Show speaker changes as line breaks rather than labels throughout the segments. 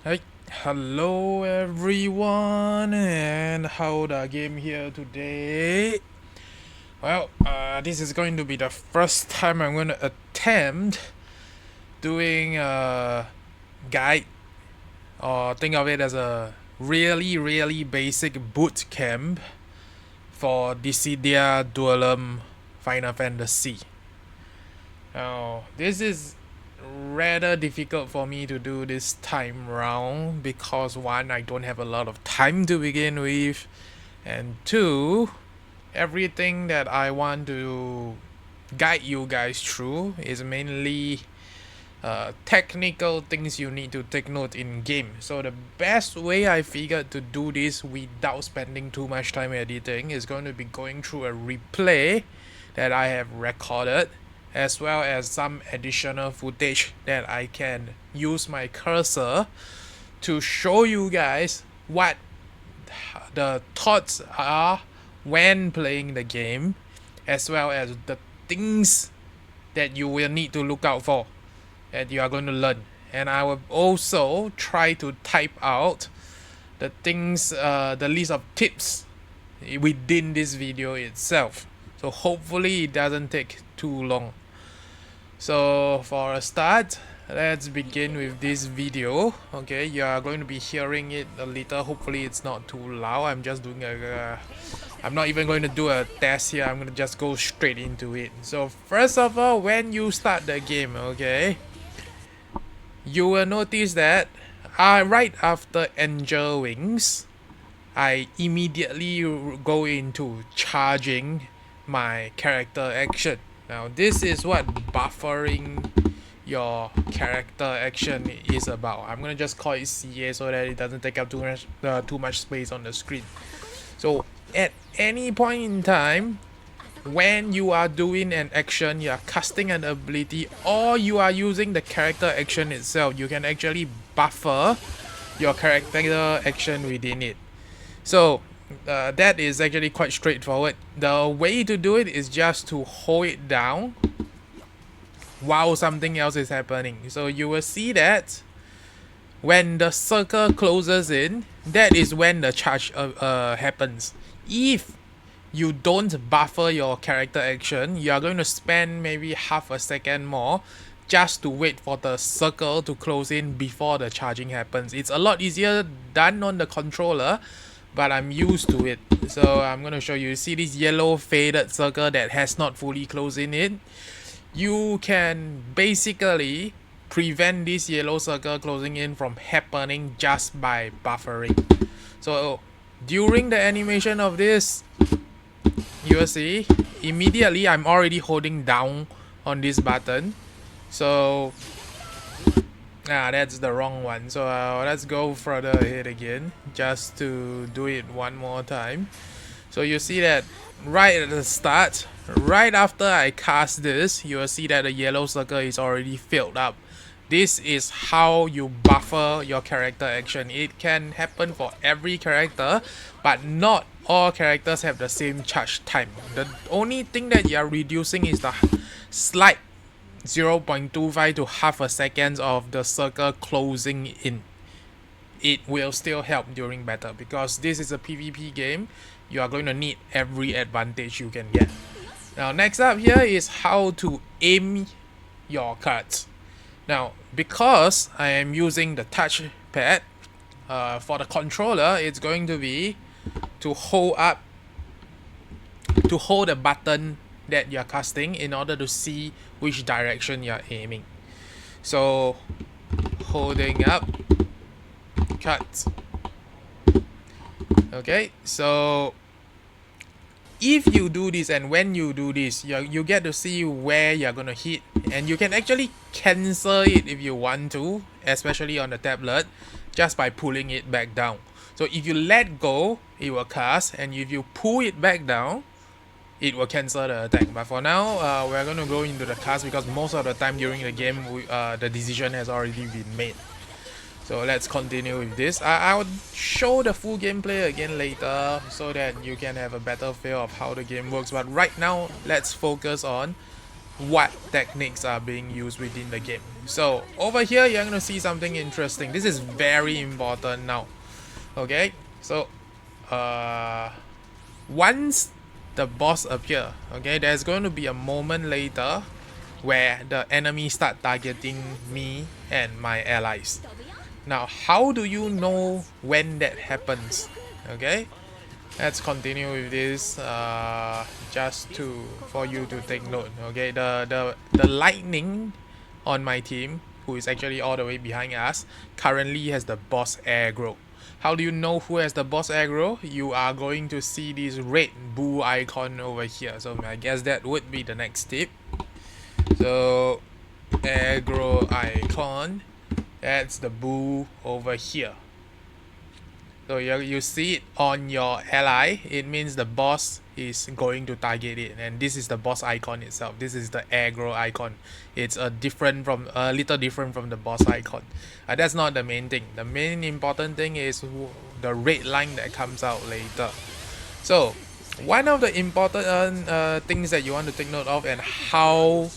Hey, hello everyone, and how the game here today? Well, this is going to be the first time I'm going to attempt doing a guide, or think of it as a really basic boot camp for Dissidia Duellum Final Fantasy. Now, this is rather difficult for me to do this time round because one, I don't have a lot of time to begin with, and two, everything that I want to guide you guys through is mainly technical things you need to take note in game. So the best way I figured to do this without spending too much time editing is going to be going through a replay that I have recorded, as well as some additional footage that I can use my cursor to show you guys what the thoughts are when playing the game, as well as the things that you will need to look out for that you are going to learn. And I will also try to type out the things, the list of tips within this video itself. So hopefully it doesn't take too long. So for a start, let's begin with this video. Okay, you are going to be hearing it a little. Hopefully it's not too loud. I'm just doing I'm not even going to do a test here. I'm going to just go straight into it. So first of all, when you start the game, okay, you will notice that right after Angel Wings, I immediately go into charging my character action. Now this is what buffering your character action is about. I'm gonna just call it CA so that it doesn't take up too much space on the screen. So at any point in time, when you are doing an action, you are casting an ability, or you are using the character action itself, you can actually buffer your character action within it. So that is actually quite straightforward. The way to do it is just to hold it down while something else is happening. So you will see that when the circle closes in, that is when the charge happens. If you don't buffer your character action, you are going to spend maybe half a second more just to wait for the circle to close in before the charging happens. It's a lot easier done on the controller, but I'm used to it. So I'm going to show you. See this yellow faded circle that has not fully closed in it? You can basically prevent this yellow circle closing in from happening just by buffering. So during the animation of this, you will see immediately I'm already holding down on this button. So that's the wrong one. So let's go further ahead again just to do it one more time. So you see that right at the start, right after I cast this, you will see that the yellow circle is already filled up. This is how you buffer your character action. It can happen for every character, but not all characters have the same charge time. The only thing that you are reducing is the slight 0.25 to half a second of the circle closing in. It will still help during battle because this is a PvP game. You are going to need every advantage you can get. Now next up here is how to aim your cards. Now because I am using the touchpad, for the controller it's going to be to hold the button that you're casting in order to see which direction you're aiming. So holding up, cut. Okay, so if you do this and when you do this, you get to see where you're gonna hit, and you can actually cancel it if you want to, especially on the tablet, just by pulling it back down. So if you let go, it will cast, and if you pull it back down, it will cancel the attack. But for now, we're going to go into the cast because most of the time during the game, the decision has already been made. So let's continue with this. I'll show the full gameplay again later so that you can have a better feel of how the game works. But right now, let's focus on what techniques are being used within the game. So over here you're gonna see something interesting. This is very important now. Okay, so once the boss appear, okay, there's going to be a moment later where the enemy start targeting me and my allies. Now, how do you know when that happens? Okay, let's continue with this just for you to take note. Okay, the lightning on my team, who is actually all the way behind us, currently has the boss aggro. How do you know who has the boss aggro? You are going to see this red boo icon over here. So I guess that would be the next tip. So aggro icon, that's the boo over here. So you see it on your ally, it means the boss is going to target it, and this is the boss icon itself. This is the aggro icon. It's a little different from the boss icon. That's not the main thing. The main important thing is the red line that comes out later. So one of the important things that you want to take note of, and how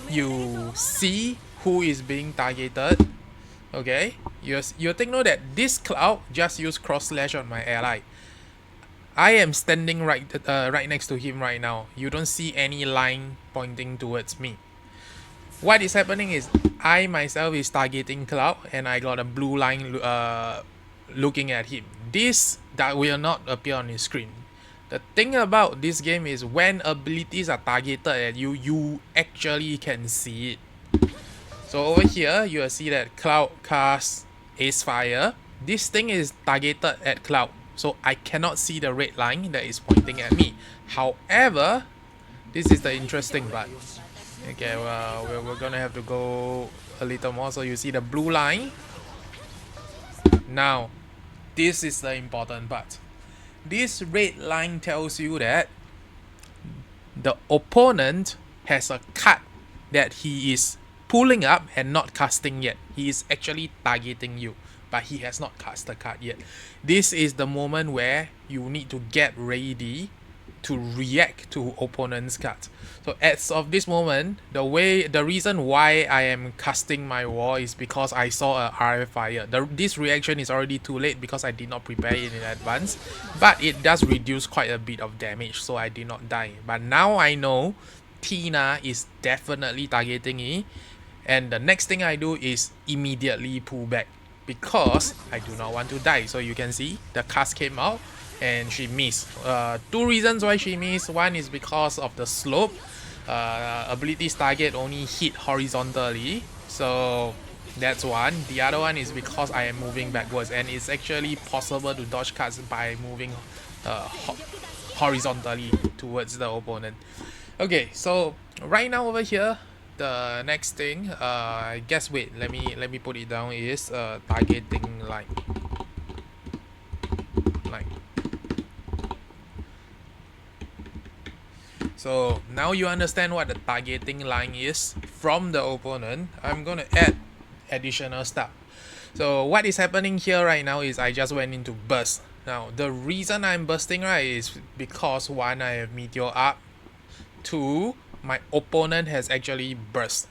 you see who is being targeted. Okay, you take note that this cloud just used cross slash on my ally. I am standing right next to him right now. You don't see any line pointing towards me. What is happening is I myself is targeting cloud, and I got a blue line looking at him. That will not appear on his screen. The thing about this game is when abilities are targeted at you, you actually can see it. So over here, you will see that Cloud casts Ace Fire. This thing is targeted at Cloud, so I cannot see the red line that is pointing at me. However, this is the interesting part. Okay, well, we're gonna have to go a little more. So you see the blue line. Now, this is the important part. This red line tells you that the opponent has a card that he is pulling up and not casting yet. He is actually targeting you, but he has not cast the card yet. This is the moment where you need to get ready to react to opponent's cards. So as of this moment, the reason why I am casting my war is because I saw a RF fire. This reaction is already too late because I did not prepare it in advance, but it does reduce quite a bit of damage, so I did not die. But now I know Tina is definitely targeting me, and the next thing I do is immediately pull back because I do not want to die. So you can see the cast came out and she missed. Two reasons why she missed. One is because of the slope. Abilities target only hit horizontally, so that's one. The other one is because I am moving backwards, and it's actually possible to dodge cards by moving horizontally towards the opponent. Okay, so right now over here, the next thing, I guess, wait, let me put it down, is targeting line. So now you understand what the targeting line is from the opponent. I'm gonna add additional stuff. So what is happening here right now is I just went into burst. Now the reason I'm bursting, right, is because one, I have Meteor up. Two, my opponent has actually burst.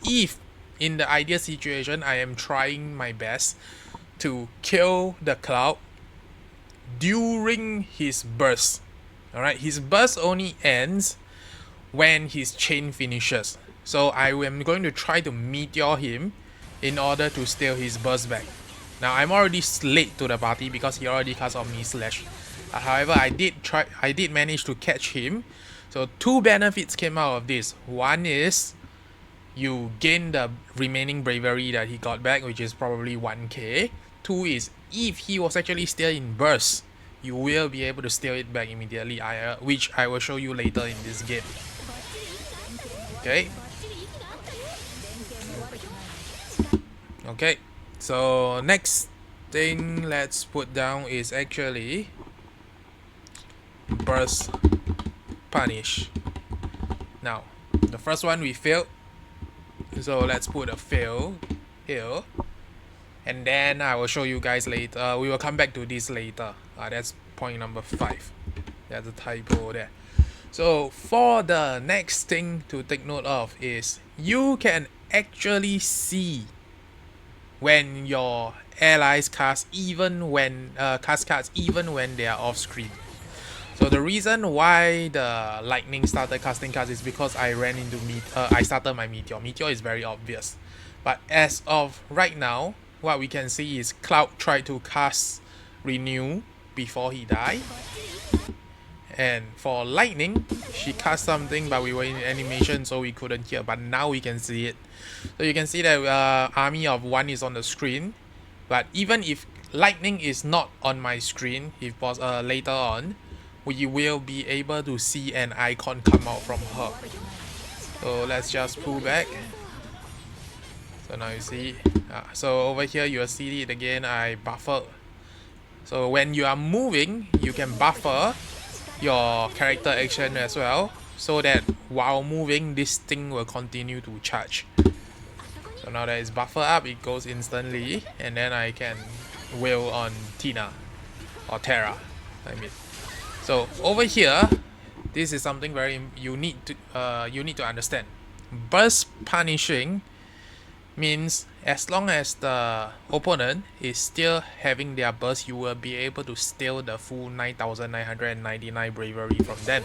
If in the ideal situation, I am trying my best to kill the cloud during his burst. Alright, his burst only ends when his chain finishes. So I am going to try to meteor him in order to steal his burst back. Now I'm already late to the party because he already cast on me slash. However, I did manage to catch him. So two benefits came out of this. One is you gain the remaining bravery that he got back, which is probably 1k. Two is if he was actually still in burst, you will be able to steal it back immediately, which I will show you later in this game. Okay, so next thing let's put down is actually burst punish. Now the first one we failed, so let's put a fail here, and then I will show you guys later. We will come back to this later. That's point number 5. There's a typo there. So for the next thing to take note of is you can actually see when your allies cast cast cards even when they are off screen. So the reason why the lightning started casting cards is because I ran into I started my meteor. Meteor is very obvious, but as of right now, what we can see is Cloud tried to cast renew before he died. And for lightning, she cast something but we were in animation so we couldn't hear, but now we can see it. So you can see that army of 1 is on the screen, but even if lightning is not on my screen, if was later on, we will be able to see an icon come out from her. So let's just pull back. So now you see, so over here you will see it again, I buffer. So when you are moving, you can buffer your character action as well, so that while moving this thing will continue to charge. So now that it's buffer up, it goes instantly, and then I can wheel on Tina or Terra, I mean. So over here, this is something very you need to understand. Burst punishing means as long as the opponent is still having their burst, you will be able to steal the full 9,999 bravery from them.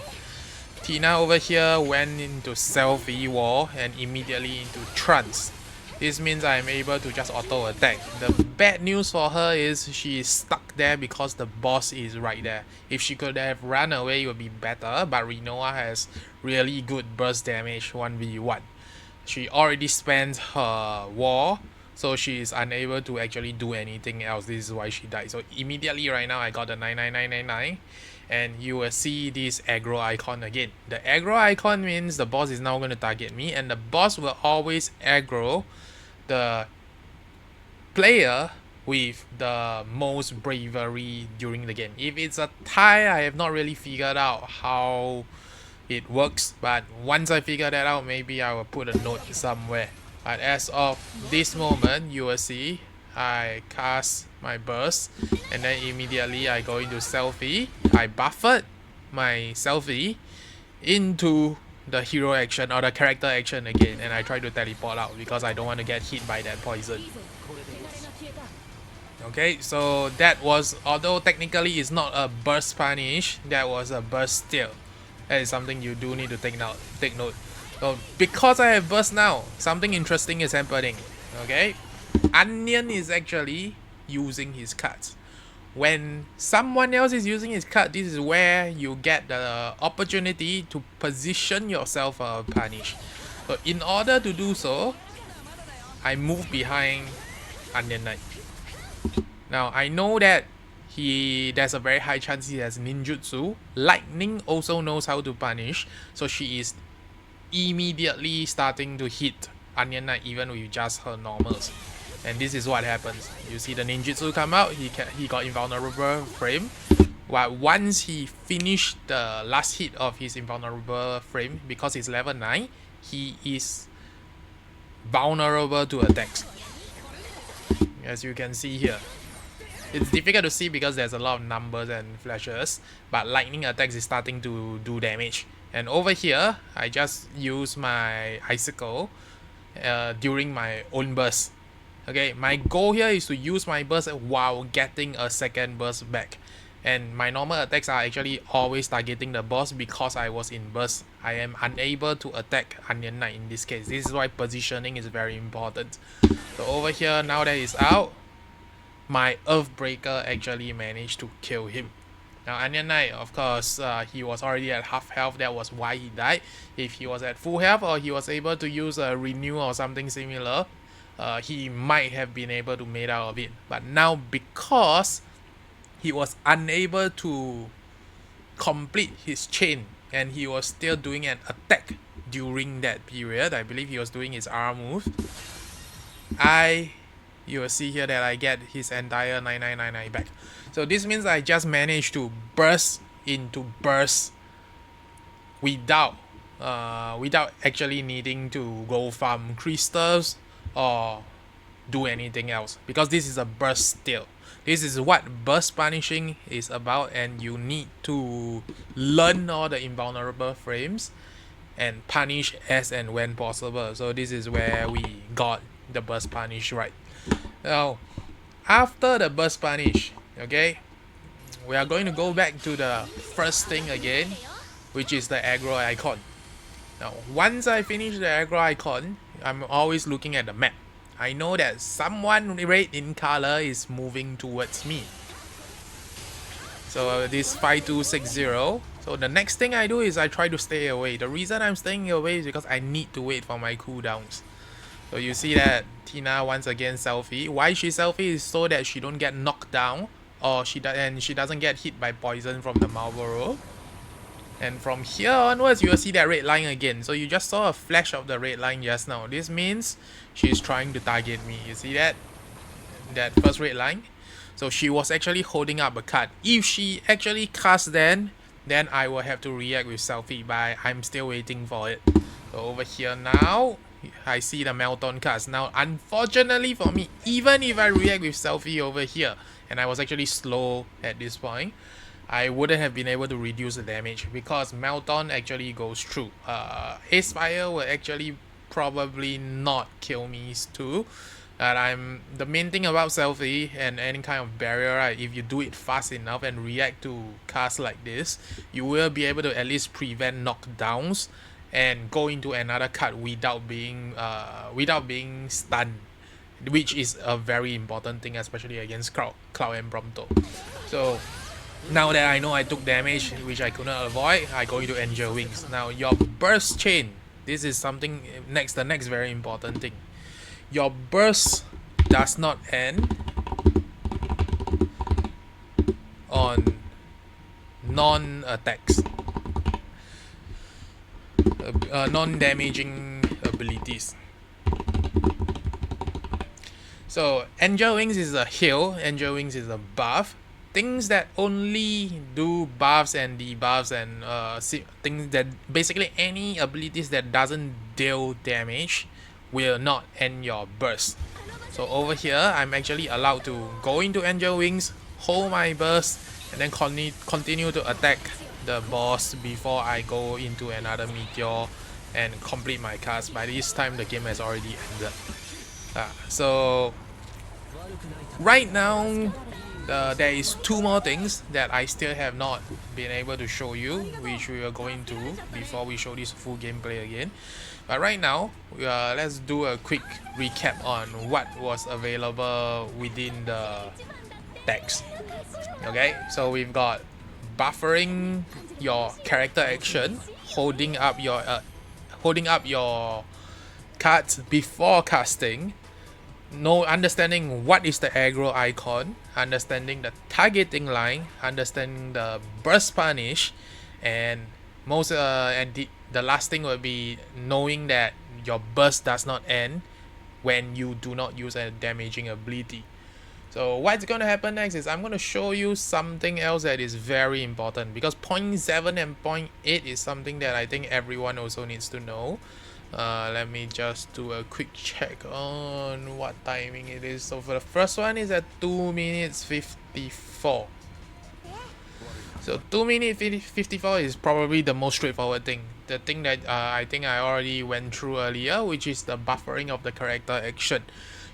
Tina over here went into selfie war and immediately into trance. This means I'm able to just auto attack. The bad news for her is she is stuck there because the boss is right there. If she could have run away, it would be better, but Rinoa has really good burst damage 1v1. She already spent her war, so she is unable to actually do anything else. This is why she died. So immediately right now I got the 99999, and you will see this aggro icon again. The aggro icon means the boss is now going to target me, and the boss will always aggro the player with the most bravery during the game. If it's a tie, I have not really figured out how it works, but once I figure that out, maybe I will put a note somewhere. But as of this moment, you will see I cast my burst, and then immediately I go into selfie. I buffered my selfie into the hero action or the character action again, and I try to teleport out because I don't want to get hit by that poison. Okay, so that was, although technically it's not a burst punish, that was a burst steal. That is something you do need to take note. So because I have burst now, something interesting is happening. Okay, Onion is actually using his cards. When someone else is using his card, this is where you get the opportunity to position yourself for a punish. So in order to do so, I move behind Onion Knight. Now I know that there's a very high chance he has ninjutsu. Lightning also knows how to punish, so she is immediately starting to hit Onion Knight even with just her normals. And this is what happens. You see the ninjutsu come out, he got invulnerable frame. But once he finished the last hit of his invulnerable frame, because he's level 9, he is vulnerable to attacks. As you can see here. It's difficult to see because there's a lot of numbers and flashes, but lightning attacks is starting to do damage. And over here, I just use my icicle during my own burst. Okay, my goal here is to use my burst while getting a second burst back. And my normal attacks are actually always targeting the boss because I was in burst. I am unable to attack Onion Knight in this case. This is why positioning is very important. So over here, now that he's out, my Earthbreaker actually managed to kill him. Now Onion Knight, of course, he was already at half health. That was why he died. If he was at full health or he was able to use a renew or something similar, he might have been able to make out of it. But now because he was unable to complete his chain and he was still doing an attack during that period, I believe he was doing his R move, you will see here that I get his entire 9999 back. So this means I just managed to burst into burst without actually needing to go farm crystals or do anything else, because this is a burst still. This is what burst punishing is about, and you need to learn all the invulnerable frames and punish as and when possible. So this is where we got the burst punish right. Now, after the burst punish, okay, we are going to go back to the first thing again, which is the aggro icon. Now, once I finish the aggro icon, I'm always looking at the map. I know that someone red in color is moving towards me. So this 5260. So the next thing I do is I try to stay away. The reason I'm staying away is because I need to wait for my cooldowns. So you see that Tina once again selfie. Why she selfie is so that she don't get knocked down, or she doesn't get hit by poison from the Marlboro. And from here onwards, you will see that red line again. So you just saw a flash of the red line just now. This means she's trying to target me. You see that? That first red line? So she was actually holding up a card. If she actually cast then I will have to react with selfie, but I'm still waiting for it. So over here now, I see the Melton cast. Now, unfortunately for me, even if I react with selfie over here, and I was actually slow at this point, I wouldn't have been able to reduce the damage because Melton actually goes through. Ace Fire will actually probably not kill me too. And the main thing about selfie and any kind of barrier, right? If you do it fast enough and react to casts like this, you will be able to at least prevent knockdowns and go into another card without being stunned, which is a very important thing, especially against Cloud and Prompto. So now that I know I took damage, which I could not avoid, I go into Angel Wings. Now your burst chain, this is something the next very important thing. Your burst does not end on non-attacks, non-damaging abilities. So Angel Wings is a heal, Angel Wings is a buff. Things that only do buffs and debuffs and things that basically any abilities that doesn't deal damage will not end your burst. So over here, I'm actually allowed to go into Angel Wings, hold my burst, and then continue to attack the boss before I go into another meteor and complete my cast. By this time, the game has already ended. So right now, there is two more things that I still have not been able to show you, which we are going to before we show this full gameplay again. But right now, let's do a quick recap on what was available within the decks. Okay, so we've got buffering your character action, holding up your cards before casting, understanding what is the aggro icon, understanding the targeting line, understanding the burst punish, and the last thing will be knowing that your burst does not end when you do not use a damaging ability. So what's going to happen next is I'm going to show you something else that is very important, because point 7 and point 8 is something that I think everyone also needs to know. Let me just do a quick check on what timing it is. So for the first one is at 2 minutes 54. So 2 minutes 54 is probably the most straightforward thing. The thing that I think I already went through earlier, which is the buffering of the character action.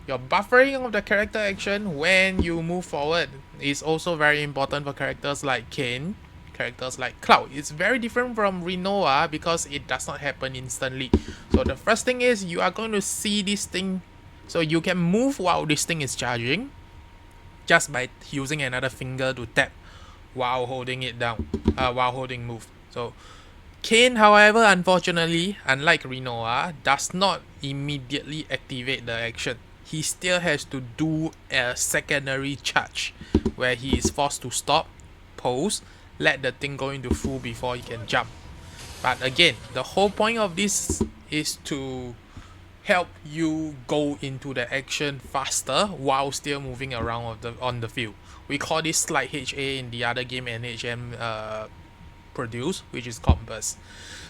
Your buffering of the character action when you move forward is also very important for characters like Kain, characters like Cloud. It's very different from Rinoa because it does not happen instantly. So the first thing is you are going to see this thing, so you can move while this thing is charging just by using another finger to tap while holding it down, while holding move. So Kain, however, unfortunately, unlike Rinoa, does not immediately activate the action. He still has to do a secondary charge where he is forced to stop, pose, let the thing go into full before he can jump. But again, the whole point of this is to help you go into the action faster while still moving around on the field. We call this slide HA in the other game NHM produce, which is Compass.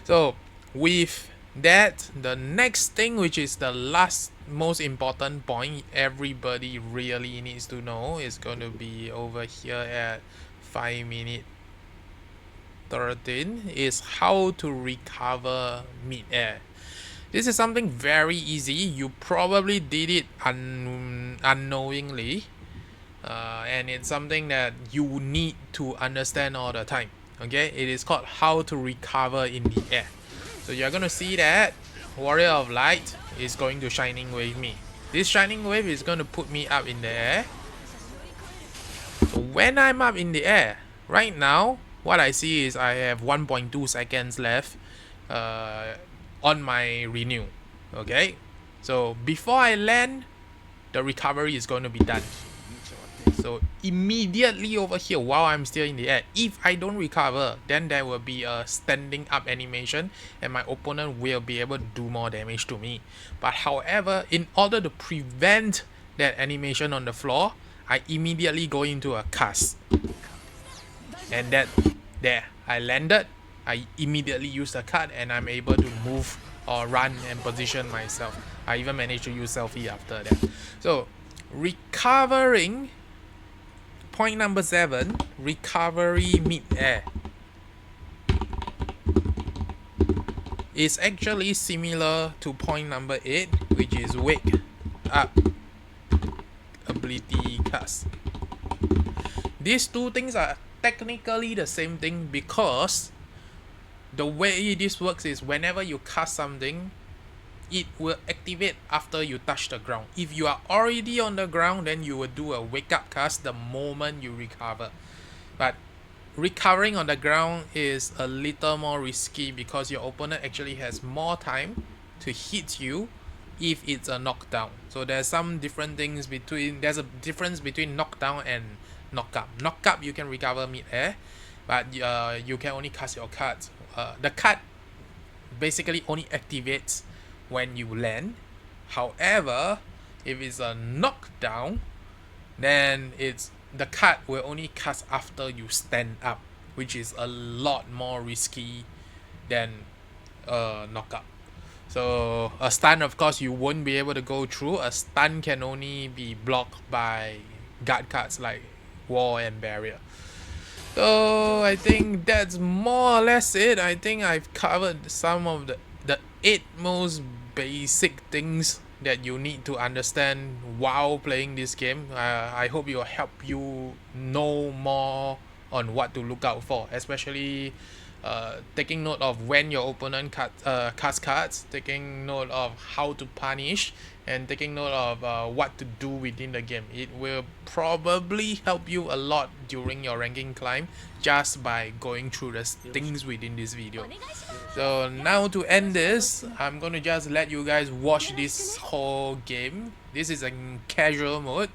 So with that the next thing, which is the last most important point everybody really needs to know, is going to be over here at 5 minute 13, is how to recover mid-air. This is something very easy. You probably did it unknowingly, and it's something that you need to understand all the time. Okay, it is called how to recover in the air. So you're gonna see that Warrior of Light is going to Shining Wave me. This Shining Wave is going to put me up in the air. So when I'm up in the air, right now, what I see is I have 1.2 seconds left on my renew. Okay, so before I land, the recovery is going to be done. So immediately over here, while I'm still in the air, if I don't recover, then there will be a standing up animation and my opponent will be able to do more damage to me. But however, in order to prevent that animation on the floor, I immediately go into a cast. And there, I landed, I immediately use the card and I'm able to move or run and position myself. I even managed to use selfie after that. So recovering, point number 7, recovery mid-air, is actually similar to point number 8, which is wake up ability cast. These two things are technically the same thing, because the way this works is whenever you cast something, it will activate after you touch the ground. If you are already on the ground, then you will do a wake up cast the moment you recover. But recovering on the ground is a little more risky because your opponent actually has more time to hit you if it's a knockdown. So there's some different things between, there's a difference between knockdown and knockup. Knockup you can recover mid-air, but you can only cast your cards. The card basically only activates when you land. However, if it's a knockdown, then the card will only cast after you stand up, which is a lot more risky than a knockup. So a stun, of course, you won't be able to go through. A stun can only be blocked by guard cards like Wall and Barrier. So I think that's more or less it. I think I've covered some of the 8 most basic things that you need to understand while playing this game. I hope it will help you know more on what to look out for, especially taking note of when your opponent casts cards, taking note of how to punish, and taking note of what to do within the game. It will probably help you a lot during your ranking climb just by going through the things within this video. So now to end this, I'm gonna just let you guys watch this whole game. This is in casual mode.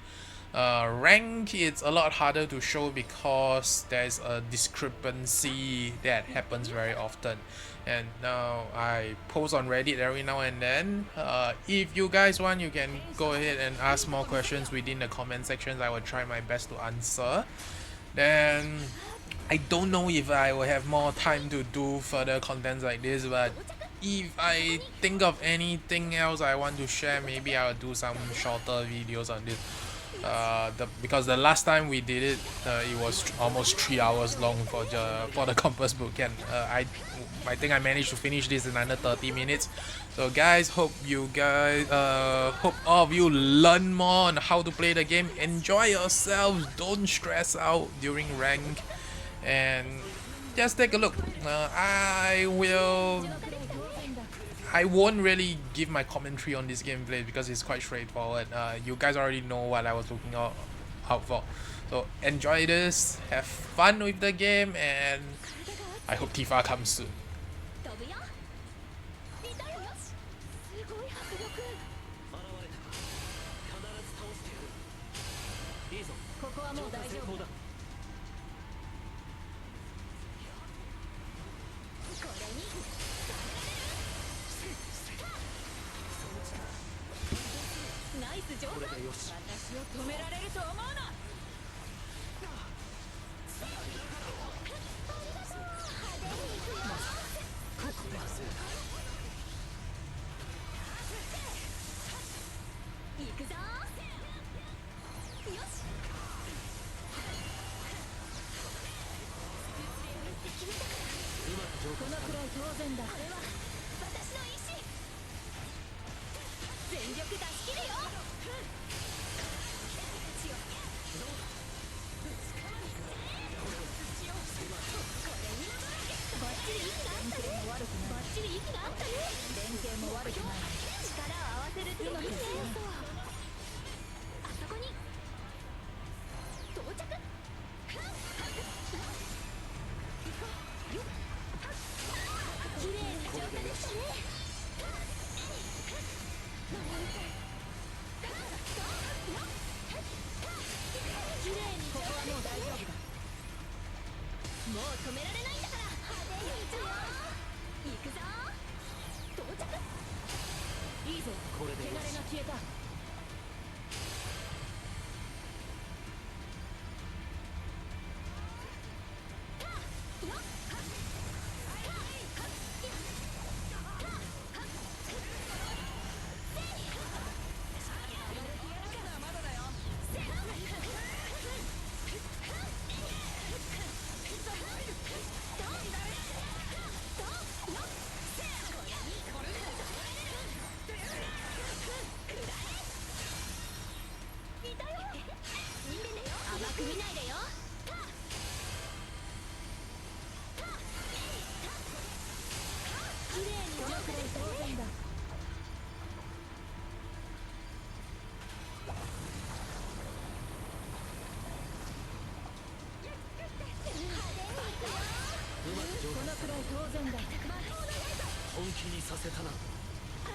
Rank, it's a lot harder to show because there's a discrepancy that happens very often, and now I post on Reddit every now and then. If you guys want, you can go ahead and ask more questions within the comment sections. I will try my best to answer. Then I don't know if I will have more time to do further contents like this, but if I think of anything else I want to share, maybe I'll do some shorter videos on this. Because the last time we did it, it was almost 3 hours long for the Compass Bootcamp. I think I managed to finish this in under 30 minutes. So guys, hope all of you learn more on how to play the game. Enjoy yourselves, don't stress out during rank, and just take a look. I won't really give my commentary on this gameplay because it's quite straightforward. You guys already know what I was looking out for. So enjoy this, have fun with the game, and I hope Tifa comes soon.
もう止められないんだから。派手に行くよ。行くぞ。到着。いいぞ。これで汚れが消えた。甘く見ないでよ。綺麗にこのくらい当然だ。このくらい当然だ。
本気にさせたな。
あ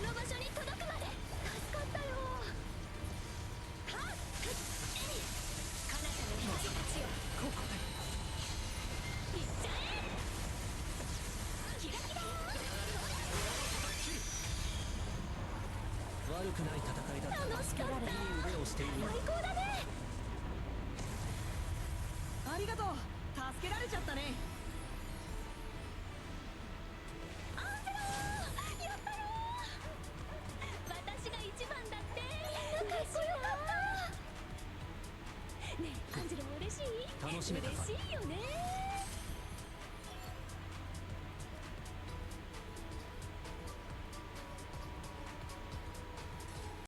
の場所に届くまで助かったよ。彼方の羊たちよ、
ここで
行っちゃえ。キラキラ。
悪くない戦いだった。
楽しかった。
いい腕をしている。
最高だね。
ありがとう。助けられちゃったね。
アンジェロー、やったよ。私が一番だって。かっこよかった。ねえアンジェロ、嬉しい？
楽しめたか？
嬉しいよね。